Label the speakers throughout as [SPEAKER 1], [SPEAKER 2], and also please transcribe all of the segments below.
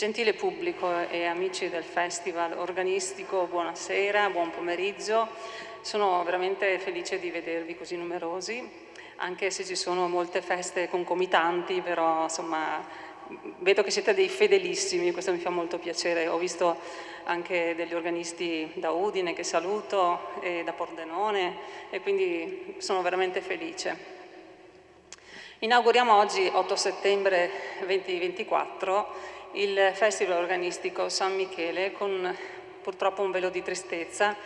[SPEAKER 1] Gentile pubblico e amici del Festival organistico, buonasera, buon pomeriggio. Sono veramente felice di vedervi così numerosi, anche se ci sono molte feste concomitanti, però insomma vedo che siete dei fedelissimi, questo mi fa molto piacere. Ho visto anche degli organisti da Udine che saluto e da Pordenone e quindi sono veramente felice. Inauguriamo oggi, 8 settembre 2024, il Festival organistico San Michele con purtroppo un velo di tristezza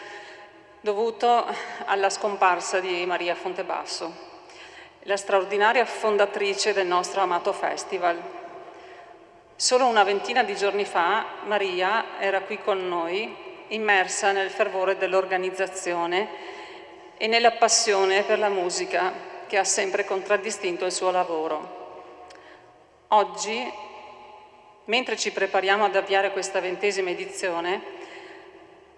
[SPEAKER 1] dovuto alla scomparsa di Maria Fontebasso, la straordinaria fondatrice del nostro amato festival. Solo una ventina di giorni fa Maria era qui con noi, immersa nel fervore dell'organizzazione e nella passione per la musica che ha sempre contraddistinto il suo lavoro. Oggi, mentre ci prepariamo ad avviare questa 20ª edizione,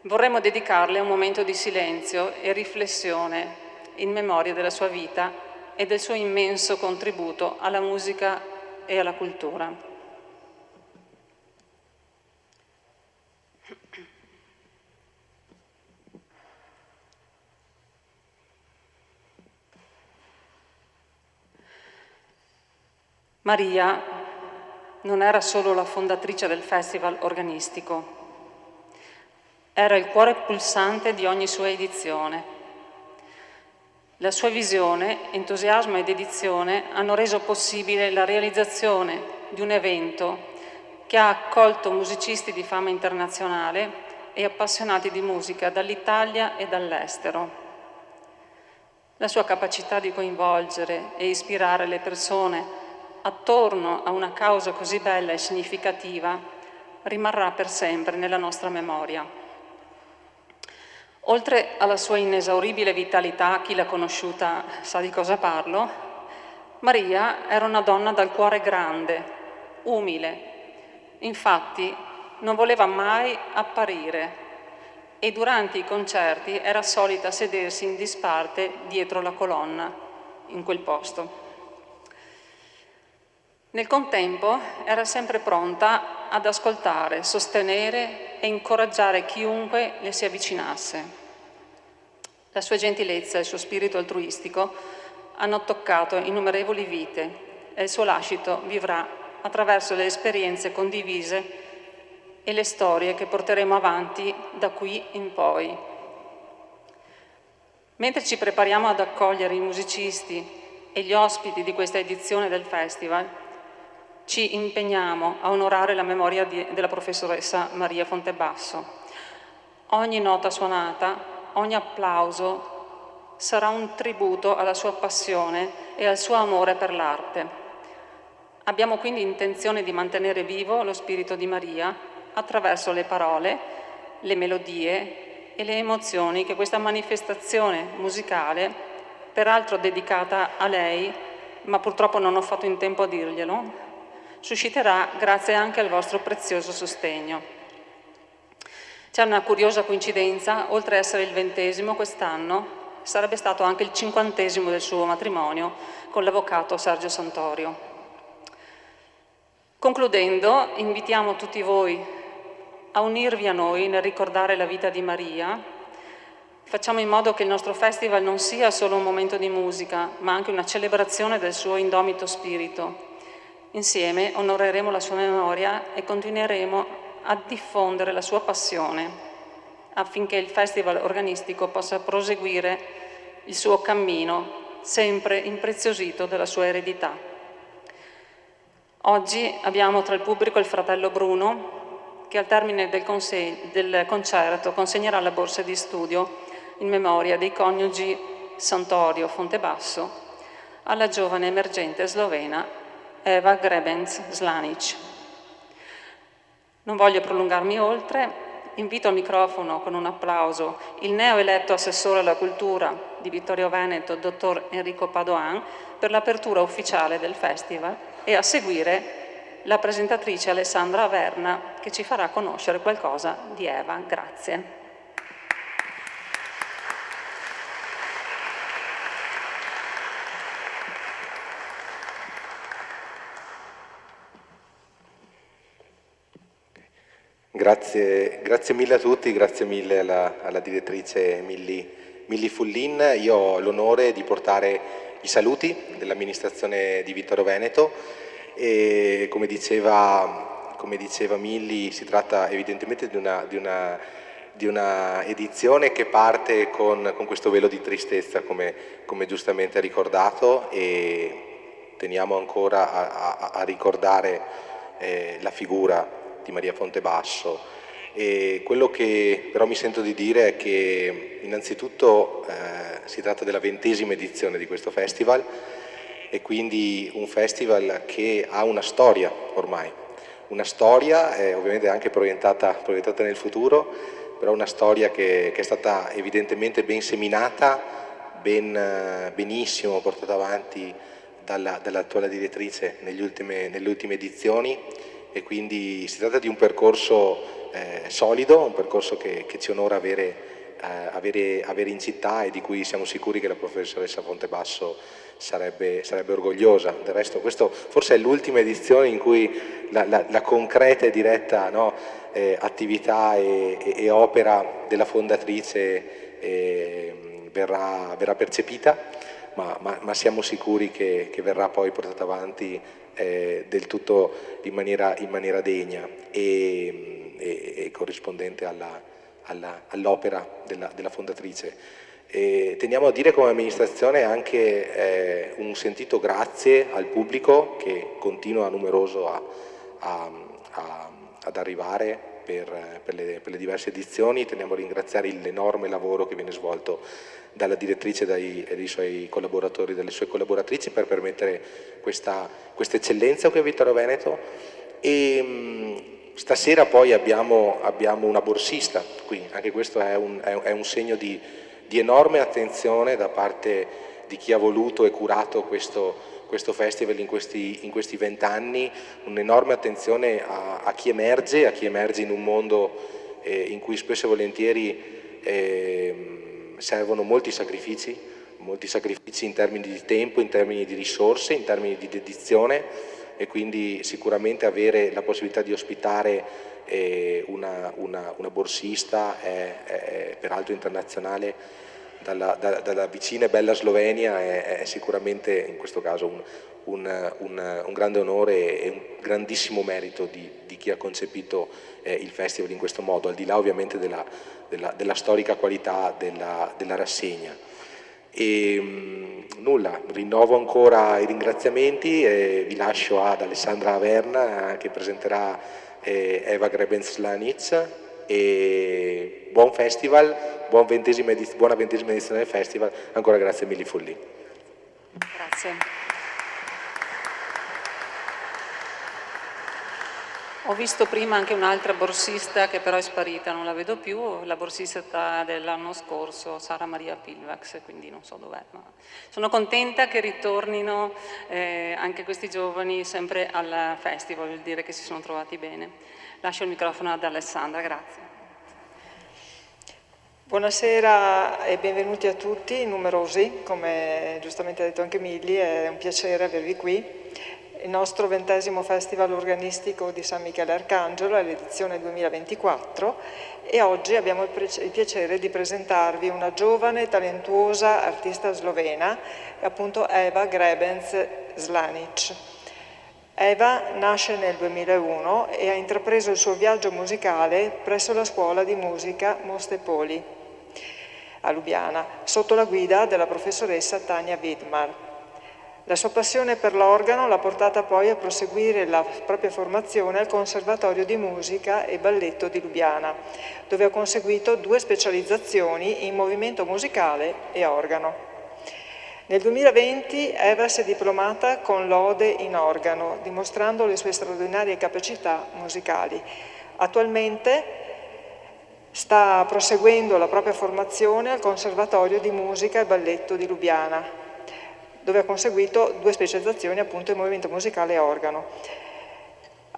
[SPEAKER 1] vorremmo dedicarle un momento di silenzio e riflessione in memoria della sua vita e del suo immenso contributo alla musica e alla cultura. Maria non era solo la fondatrice del festival organistico, era il cuore pulsante di ogni sua edizione. La sua visione, entusiasmo e dedizione hanno reso possibile la realizzazione di un evento che ha accolto musicisti di fama internazionale e appassionati di musica dall'Italia e dall'estero. La sua capacità di coinvolgere e ispirare le persone attorno a una causa così bella e significativa rimarrà per sempre nella nostra memoria. Oltre alla sua inesauribile vitalità, chi l'ha conosciuta sa di cosa parlo, Maria era una donna dal cuore grande, umile. Infatti non voleva mai apparire e durante i concerti era solita sedersi in disparte dietro la colonna, in quel posto. Nel contempo era sempre pronta ad ascoltare, sostenere e incoraggiare chiunque le si avvicinasse. La sua gentilezza e il suo spirito altruistico hanno toccato innumerevoli vite e il suo lascito vivrà attraverso le esperienze condivise e le storie che porteremo avanti da qui in poi. Mentre ci prepariamo ad accogliere i musicisti e gli ospiti di questa edizione del Festival, ci impegniamo a onorare la memoria della professoressa Maria Fontebasso. Ogni nota suonata, ogni applauso sarà un tributo alla sua passione e al suo amore per l'arte. Abbiamo quindi intenzione di mantenere vivo lo spirito di Maria attraverso le parole, le melodie e le emozioni che questa manifestazione musicale, peraltro dedicata a lei, ma purtroppo non ho fatto in tempo a dirglielo, susciterà grazie anche al vostro prezioso sostegno. C'è una curiosa coincidenza: oltre ad essere il 20° quest'anno, sarebbe stato anche il 50° del suo matrimonio con l'avvocato Sergio Santorio. Concludendo, invitiamo tutti voi a unirvi a noi nel ricordare la vita di Maria. Facciamo in modo che il nostro festival non sia solo un momento di musica, ma anche una celebrazione del suo indomito spirito. Insieme onoreremo la sua memoria e continueremo a diffondere la sua passione affinché il Festival organistico possa proseguire il suo cammino, sempre impreziosito dalla sua eredità. Oggi abbiamo tra il pubblico il fratello Bruno, che al termine del concerto consegnerà la borsa di studio in memoria dei coniugi Santorio Fontebasso alla giovane emergente slovena Eva Grebenc-Slanic. Non voglio prolungarmi oltre, invito al microfono con un applauso il neoeletto assessore alla cultura di Vittorio Veneto, dottor Enrico Padoan, per l'apertura ufficiale del festival e a seguire la presentatrice Alessandra Averna che ci farà conoscere qualcosa di Eva. Grazie.
[SPEAKER 2] Grazie mille a tutti, grazie mille alla direttrice Milli Fullin. Io ho l'onore di portare i saluti dell'amministrazione di Vittorio Veneto e come diceva Milli, si tratta evidentemente di una edizione che parte con questo velo di tristezza, come giustamente ha ricordato, e teniamo ancora a ricordare la figura di Maria Fontebasso. E quello che però mi sento di dire è che innanzitutto si tratta della 20ª edizione di questo festival, e quindi un festival che ha una storia ormai, una storia ovviamente anche proiettata nel futuro, però una storia che è stata evidentemente ben seminata, benissimo portata avanti dall'attuale direttrice nelle ultime edizioni, e quindi si tratta di un percorso solido, un percorso che ci onora avere in città, e di cui siamo sicuri che la professoressa Fontebasso sarebbe orgogliosa. Del resto questo forse è l'ultima edizione in cui la concreta e diretta, no, attività e opera della fondatrice verrà percepita, ma siamo sicuri che verrà poi portata avanti del tutto in maniera degna e corrispondente all'opera della fondatrice. E teniamo a dire come amministrazione anche un sentito grazie al pubblico che continua numeroso ad arrivare per le diverse edizioni. Teniamo a ringraziare l'enorme lavoro che viene svolto dalla direttrice e dai suoi collaboratori, dalle sue collaboratrici, per permettere questa eccellenza qui a Vittorio Veneto. E stasera poi abbiamo una borsista qui, anche questo è un segno di enorme attenzione da parte di chi ha voluto e curato questo festival in questi 20 anni, un'enorme attenzione a chi emerge in un mondo in cui spesso e volentieri servono molti sacrifici in termini di tempo, in termini di risorse, in termini di dedizione, e quindi sicuramente avere la possibilità di ospitare una borsista peraltro internazionale dalla vicina e bella Slovenia è sicuramente in questo caso un grande onore e un grandissimo merito di chi ha concepito il festival in questo modo, al di là ovviamente della storica qualità della rassegna. E nulla, rinnovo ancora i ringraziamenti e vi lascio ad Alessandra Averna che presenterà Eva Grebenc-Slanic, e buon festival, buona 20ª edizione del festival. Ancora grazie Milli Fullin.
[SPEAKER 1] Grazie. Ho visto prima anche un'altra borsista che però è sparita, non la vedo più, la borsista dell'anno scorso, Sara Maria Pilvax, quindi non so dov'è. Ma sono contenta che ritornino anche questi giovani sempre al festival, vuol dire che si sono trovati bene. Lascio il microfono ad Alessandra, grazie.
[SPEAKER 3] Buonasera e benvenuti a tutti, numerosi, come giustamente ha detto anche Milli, è un piacere avervi qui. Il nostro 20° Festival Organistico di San Michele Arcangelo è l'edizione 2024 e oggi abbiamo il piacere di presentarvi una giovane e talentuosa artista slovena, appunto Eva Grebenc-Slanic. Eva nasce nel 2001 e ha intrapreso il suo viaggio musicale presso la scuola di musica Moste Poli a Lubiana, sotto la guida della professoressa Tania Widmar. La sua passione per l'organo l'ha portata poi a proseguire la propria formazione al Conservatorio di Musica e Balletto di Lubiana, dove ha conseguito 2 specializzazioni in movimento musicale e organo. Nel 2020 Eva si è diplomata con lode in organo, dimostrando le sue straordinarie capacità musicali. Attualmente sta proseguendo la propria formazione al Conservatorio di Musica e Balletto di Lubiana, dove ha conseguito 2 specializzazioni appunto in movimento musicale e organo.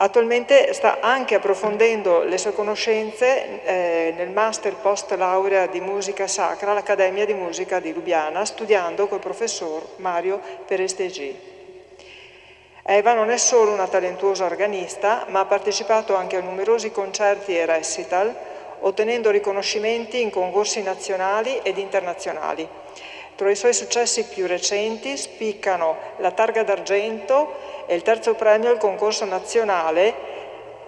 [SPEAKER 3] Attualmente sta anche approfondendo le sue conoscenze nel Master Post Laurea di Musica Sacra all'Accademia di Musica di Lubiana, studiando col professor Mario Perestegui. Eva non è solo una talentuosa organista, ma ha partecipato anche a numerosi concerti e recital, ottenendo riconoscimenti in concorsi nazionali ed internazionali. Tra i suoi successi più recenti spiccano la Targa d'Argento e il terzo premio al concorso nazionale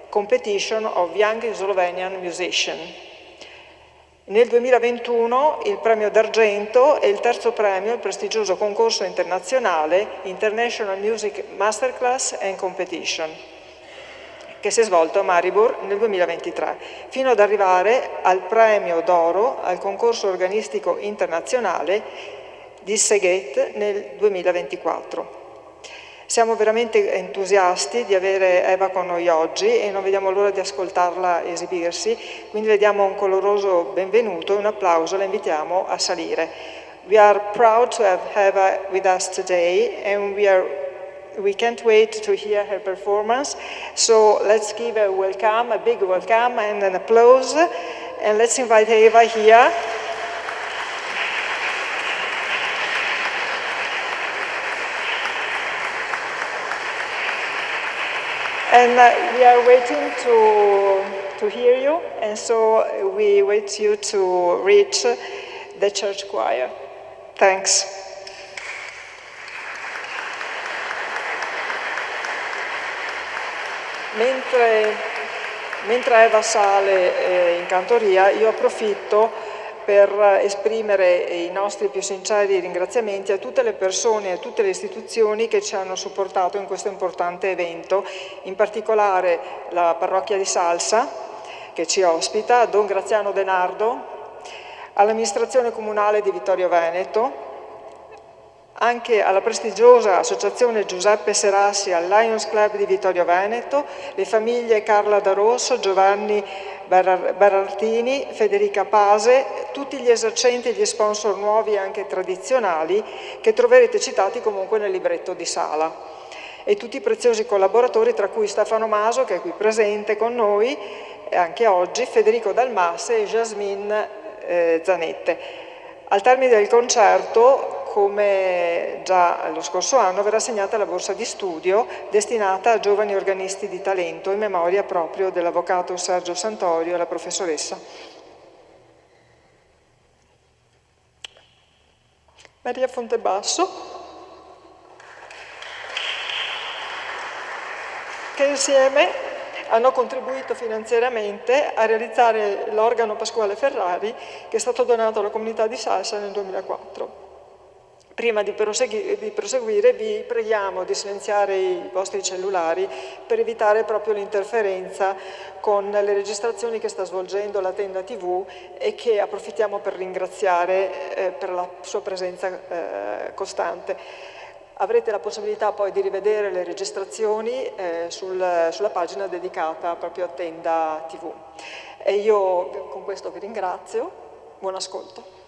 [SPEAKER 3] Competition of Young Slovenian Musician. Nel 2021 il premio d'argento e il terzo premio al prestigioso concorso internazionale International Music Masterclass and Competition, che si è svolto a Maribor nel 2023, fino ad arrivare al premio d'oro al concorso organistico internazionale di Szeged nel 2024. Siamo veramente entusiasti di avere Eva con noi oggi e non vediamo l'ora di ascoltarla esibirsi, quindi le diamo un caloroso benvenuto e un applauso, la invitiamo a salire. We are proud to have Eva with us today and we can't wait to hear her performance, so let's give a welcome, a big welcome and an applause, and let's invite Eva here. And we are waiting to hear you, and so we wait you to reach the church choir. Thanks. Mentre Eva sale in cantoria, io approfitto per esprimere i nostri più sinceri ringraziamenti a tutte le persone e a tutte le istituzioni che ci hanno supportato in questo importante evento, in particolare la parrocchia di Salsa, che ci ospita, Don Graziano Denardo, all'amministrazione comunale di Vittorio Veneto, anche alla prestigiosa associazione Giuseppe Serassi al Lions Club di Vittorio Veneto, le famiglie Carla D'Arosso, Giovanni Berartini, Federica Pase, tutti gli esercenti e gli sponsor nuovi e anche tradizionali che troverete citati comunque nel libretto di sala, e tutti i preziosi collaboratori, tra cui Stefano Maso, che è qui presente con noi anche oggi, Federico Dalmasse e Jasmine Zanette. Al termine del concerto, come già lo scorso anno, verrà assegnata la borsa di studio destinata a giovani organisti di talento in memoria proprio dell'avvocato Sergio Santorio e la professoressa. Maria Fontebasso, che insieme hanno contribuito finanziariamente a realizzare l'organo Pasquale Ferrari, che è stato donato alla comunità di Salsa nel 2004. Prima di proseguire vi preghiamo di silenziare i vostri cellulari per evitare proprio l'interferenza con le registrazioni che sta svolgendo la Tenda TV e che approfittiamo per ringraziare per la sua presenza costante. Avrete la possibilità poi di rivedere le registrazioni sulla pagina dedicata proprio a Tenda TV. E io con questo vi ringrazio. Buon ascolto.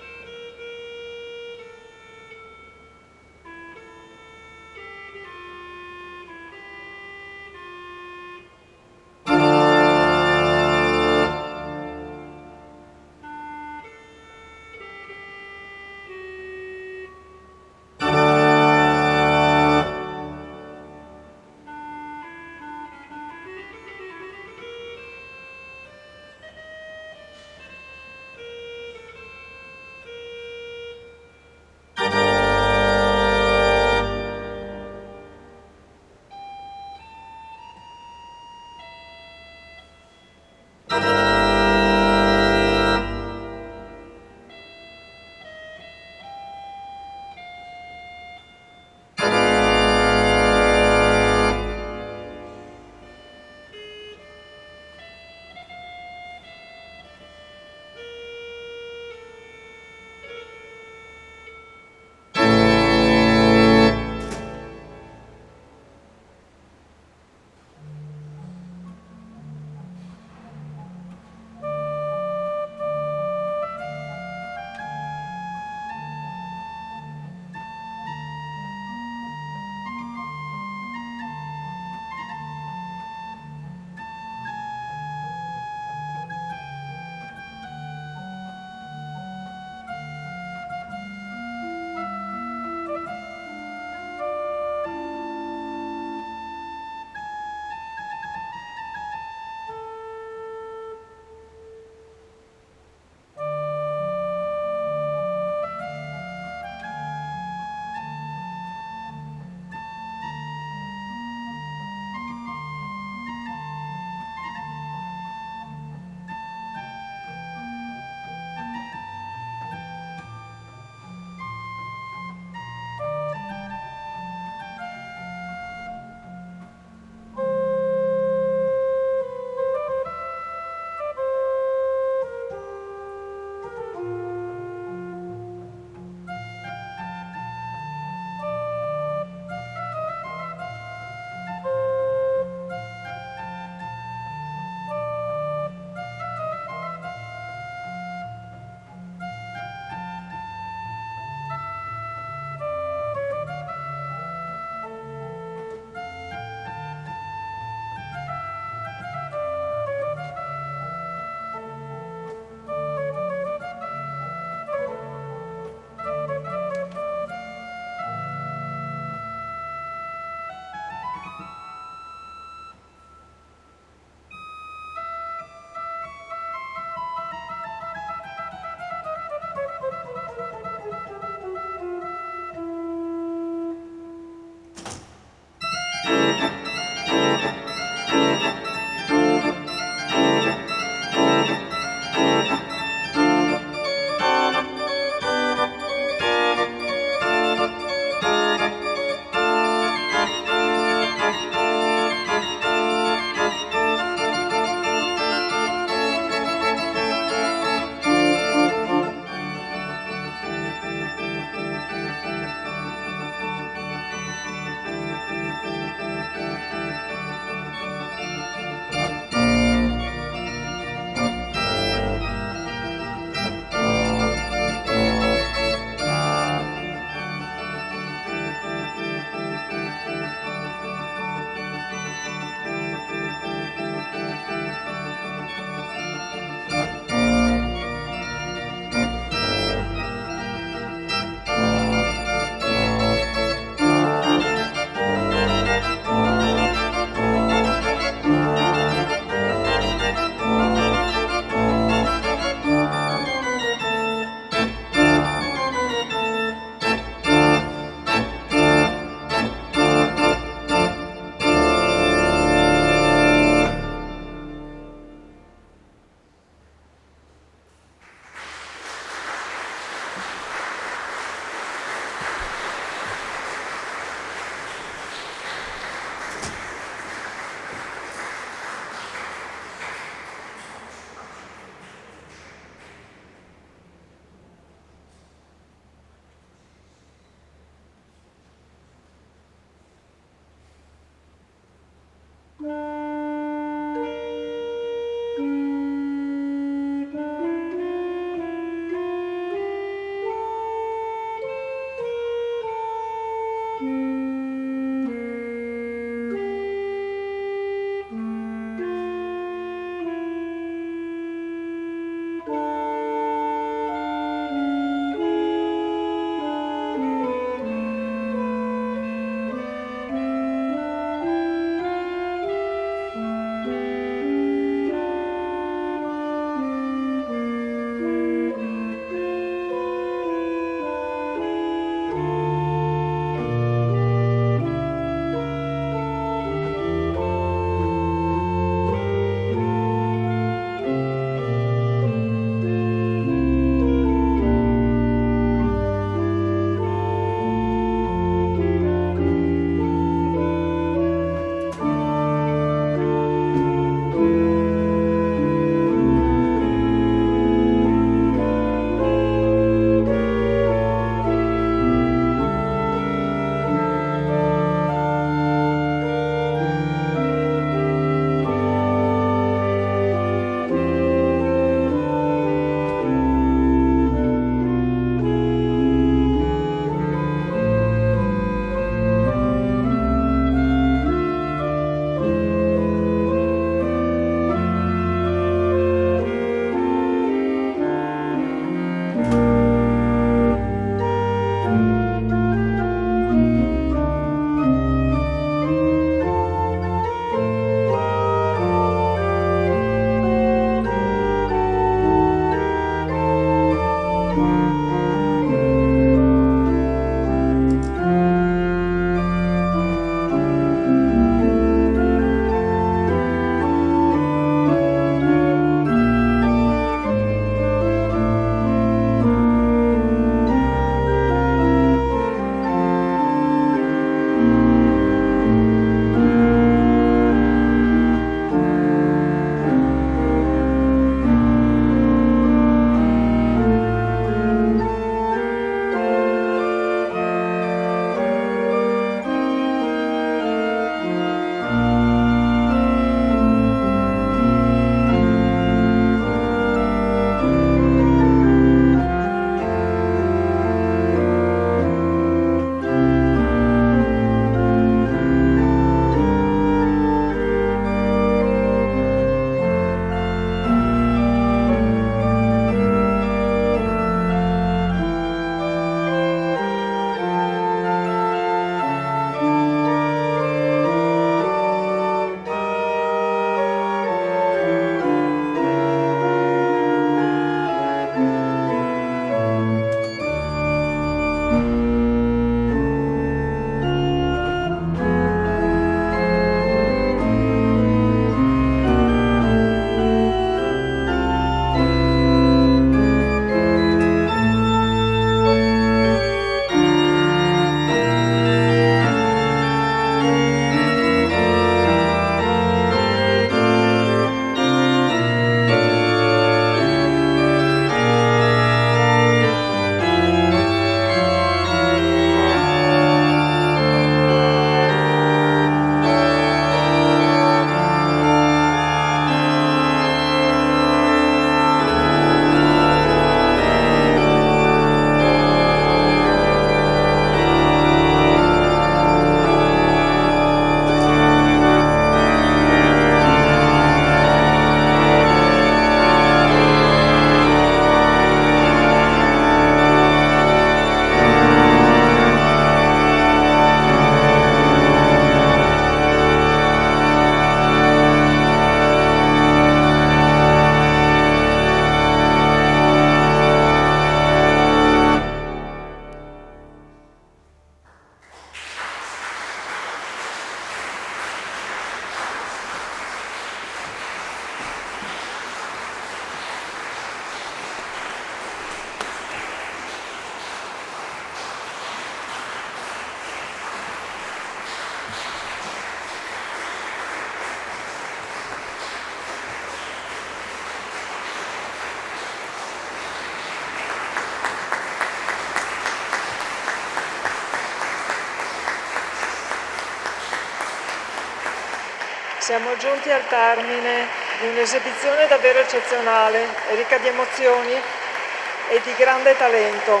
[SPEAKER 3] Siamo giunti al termine di un'esibizione davvero eccezionale, ricca di emozioni e di grande talento.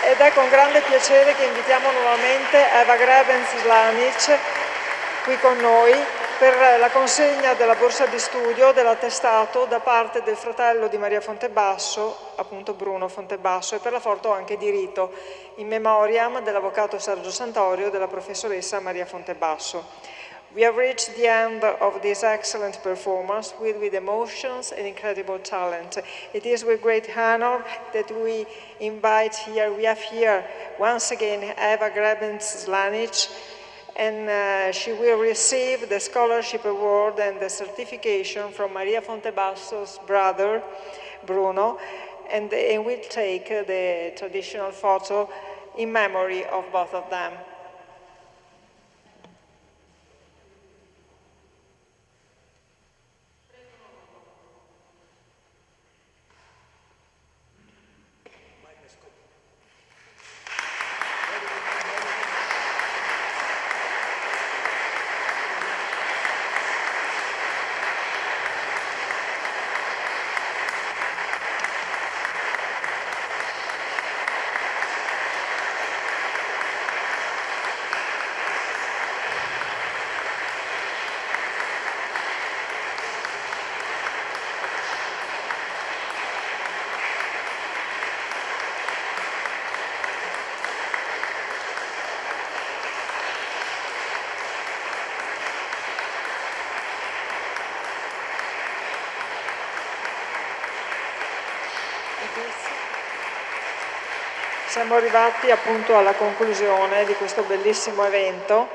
[SPEAKER 3] Ed è con grande piacere che invitiamo nuovamente Eva Grebens-Slanic qui con noi per la consegna della borsa di studio dell'attestato da parte del fratello di Maria Fontebasso, appunto Bruno Fontebasso, e per la foto anche di rito, in memoriam dell'avvocato Sergio Santorio e della professoressa Maria Fontebasso. We have reached the end of this excellent performance filled with emotions and incredible talent. It is with great honor that we have here once again Eva Grebens-Slanic, and she will receive the scholarship award and the certification from Maria Fontebasso's brother, Bruno, and will take the traditional photo in memory of both of them. Siamo arrivati appunto alla conclusione di questo bellissimo evento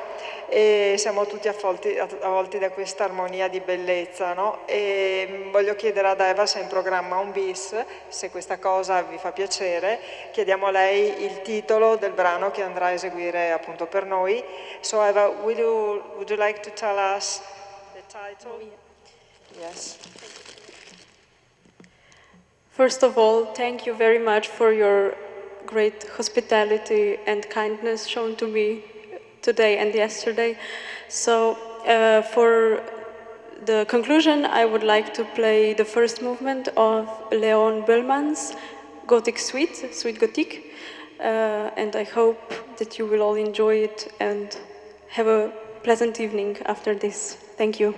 [SPEAKER 3] e siamo tutti avvolti da questa armonia di bellezza, no? E voglio chiedere ad Eva se è in programma un bis, se questa cosa vi fa piacere. Chiediamo a lei il titolo del brano che andrà a eseguire appunto per noi. So Eva, would you like to tell us the title?
[SPEAKER 4] Oh, yeah.
[SPEAKER 3] Yes.
[SPEAKER 4] First of all, thank you very much for your great hospitality and kindness shown to me today and yesterday. So for the conclusion, I would like to play the first movement of Leon Bellman's Gothic Suite, Suite Gothique, and I hope that you will all enjoy it and have a pleasant evening after this. Thank you.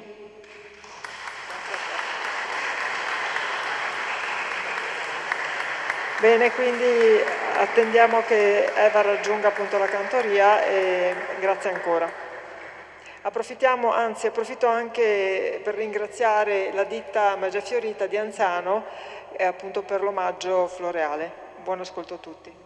[SPEAKER 3] Bene, quindi attendiamo che Eva raggiunga appunto la cantoria e grazie ancora. Approfitto anche per ringraziare la ditta Magia Fiorita di Anzano appunto per l'omaggio floreale. Buon ascolto a tutti.